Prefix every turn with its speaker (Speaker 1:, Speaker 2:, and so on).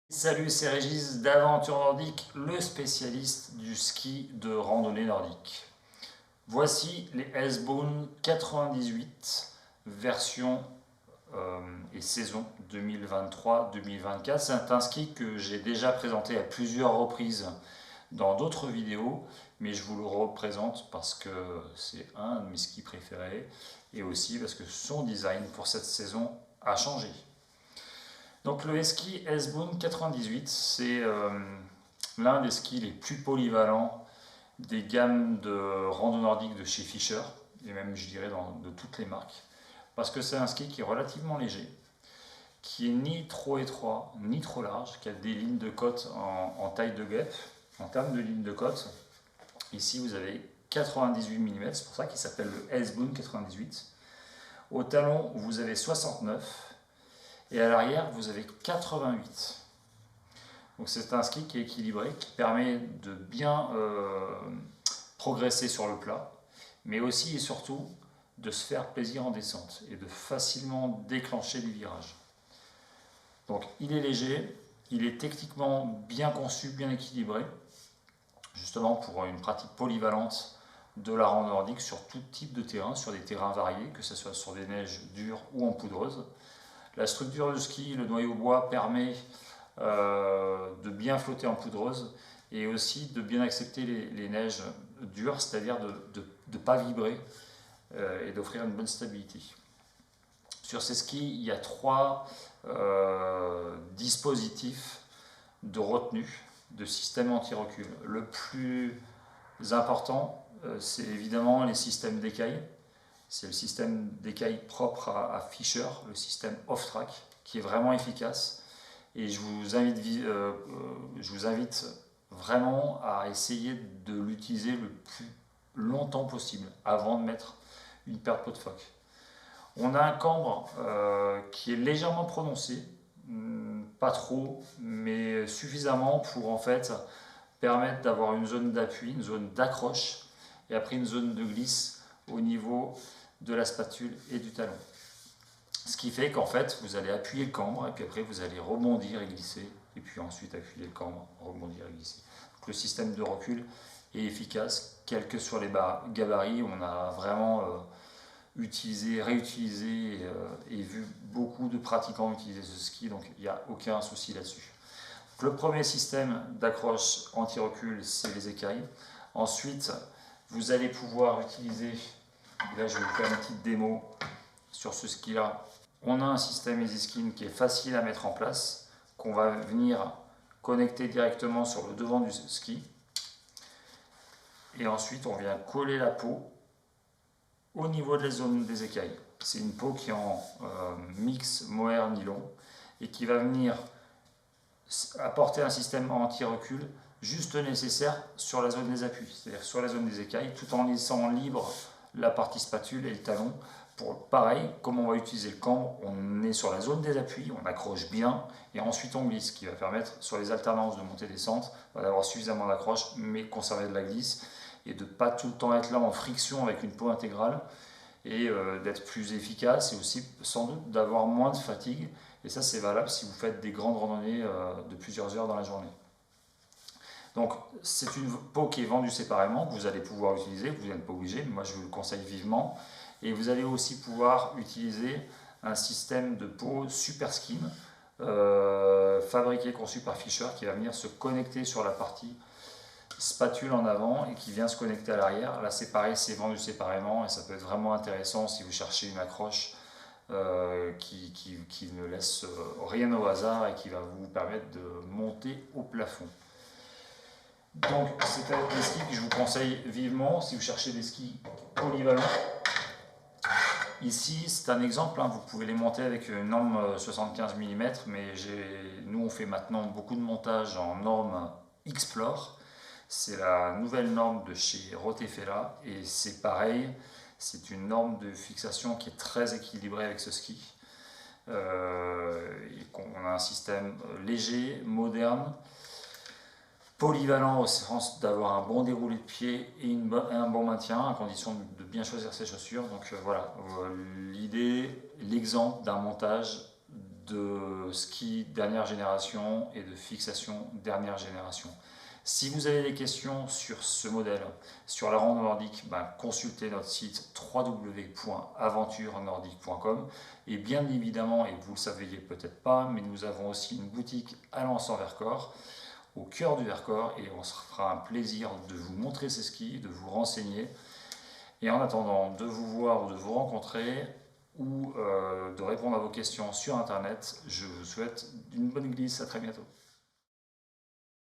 Speaker 1: Salut, c'est Régis d'Aventure Nordique, le spécialiste du ski de randonnée nordique. Voici les S-Bone 98 version et saison 2023-2024. C'est un ski que j'ai déjà présenté à plusieurs reprises dans d'autres vidéos, mais je vous le représente parce que c'est un de mes skis préférés et aussi parce que son design pour cette saison a changé. Donc le ski S-Bone 98, c'est l'un des skis les plus polyvalents des gammes de rando nordique de chez Fischer, et même je dirais de toutes les marques, parce que c'est un ski qui est relativement léger, qui est ni trop étroit ni trop large, qui a des lignes de côte en taille de guêpe. En termes de lignes de côte, ici vous avez 98 mm, c'est pour ça qu'il s'appelle le S-Bone 98. Au talon, vous avez 69. Et à l'arrière, vous avez 88. Donc c'est un ski qui est équilibré, qui permet de bien progresser sur le plat, mais aussi et surtout de se faire plaisir en descente et de facilement déclencher des virages. Donc il est léger, il est techniquement bien conçu, bien équilibré, justement pour une pratique polyvalente de la rando nordique sur tout type de terrain, sur des terrains variés, que ce soit sur des neiges dures ou en poudreuse. La structure du ski, le noyau bois, permet de bien flotter en poudreuse et aussi de bien accepter les neiges dures, c'est-à-dire de ne pas vibrer et d'offrir une bonne stabilité. Sur ces skis, il y a trois dispositifs de retenue de système anti-recul. Le plus important, c'est évidemment les systèmes d'écailles. C'est le système d'écailles propre à Fischer, le système off-track, qui est vraiment efficace. Et je vous invite vraiment à essayer de l'utiliser le plus longtemps possible avant de mettre une paire de peau de phoque. On a un cambre qui est légèrement prononcé, pas trop, mais suffisamment pour en fait permettre d'avoir une zone d'appui, une zone d'accroche, et après une zone de glisse au niveau de la spatule et du talon. Ce qui fait qu'en fait, vous allez appuyer le cambre et puis après vous allez rebondir et glisser, et puis ensuite appuyer le cambre, rebondir et glisser. Donc le système de recul est efficace, quels que soient les gabarits. On a vraiment utilisé, réutilisé et vu beaucoup de pratiquants utiliser ce ski, donc il n'y a aucun souci là-dessus. Le premier système d'accroche anti-recul, c'est les écailles. Ensuite, vous allez pouvoir utiliser, là je vais vous faire une petite démo sur ce ski-là. On a un système EasySkin qui est facile à mettre en place, qu'on va venir connecter directement sur le devant du ski. Et ensuite, on vient coller la peau au niveau de la zone des écailles. C'est une peau qui est en mix mohair-nylon et qui va venir apporter un système anti-recul juste nécessaire sur la zone des appuis, c'est-à-dire sur la zone des écailles, tout en laissant libre la partie spatule et le talon. Pareil, comme on va utiliser le cambre, on est sur la zone des appuis, on accroche bien et ensuite on glisse, ce qui va permettre sur les alternances de montée-descente d'avoir suffisamment d'accroche mais conserver de la glisse et de ne pas tout le temps être là en friction avec une peau intégrale et d'être plus efficace et aussi sans doute d'avoir moins de fatigue. Et ça c'est valable si vous faites des grandes randonnées de plusieurs heures dans la journée. Donc c'est une peau qui est vendue séparément, que vous allez pouvoir utiliser, vous n'êtes pas obligé, mais moi je vous le conseille vivement. Et vous allez aussi pouvoir utiliser un système de peau Super Skin fabriqué, conçu par Fischer, qui va venir se connecter sur la partie spatule en avant et qui vient se connecter à l'arrière. Là c'est pareil, c'est vendu séparément et ça peut être vraiment intéressant si vous cherchez une accroche qui ne laisse rien au hasard et qui va vous permettre de monter au plafond. Donc c'est des skis que je vous conseille vivement si vous cherchez des skis polyvalents. Ici, c'est un exemple, hein, vous pouvez les monter avec une norme 75 mm, mais nous on fait maintenant beaucoup de montage en norme Explore. C'est la nouvelle norme de chez Rotefella et c'est pareil, c'est une norme de fixation qui est très équilibrée avec ce ski. On a un système léger, moderne, polyvalent au sens d'avoir un bon déroulé de pied et un bon maintien à condition de bien choisir ses chaussures. Donc voilà, l'idée, l'exemple d'un montage de ski dernière génération et de fixation dernière génération. Si vous avez des questions sur ce modèle, sur la rando nordique, consultez notre site www.aventurenordique.com et bien évidemment, et vous ne le saviez peut-être pas, mais nous avons aussi une boutique à Lens-en-Vercors, au cœur du Vercors, et on se fera un plaisir de vous montrer ces skis, de vous renseigner, et en attendant de vous voir ou de vous rencontrer ou de répondre à vos questions sur internet, je vous souhaite une bonne glisse, à très bientôt.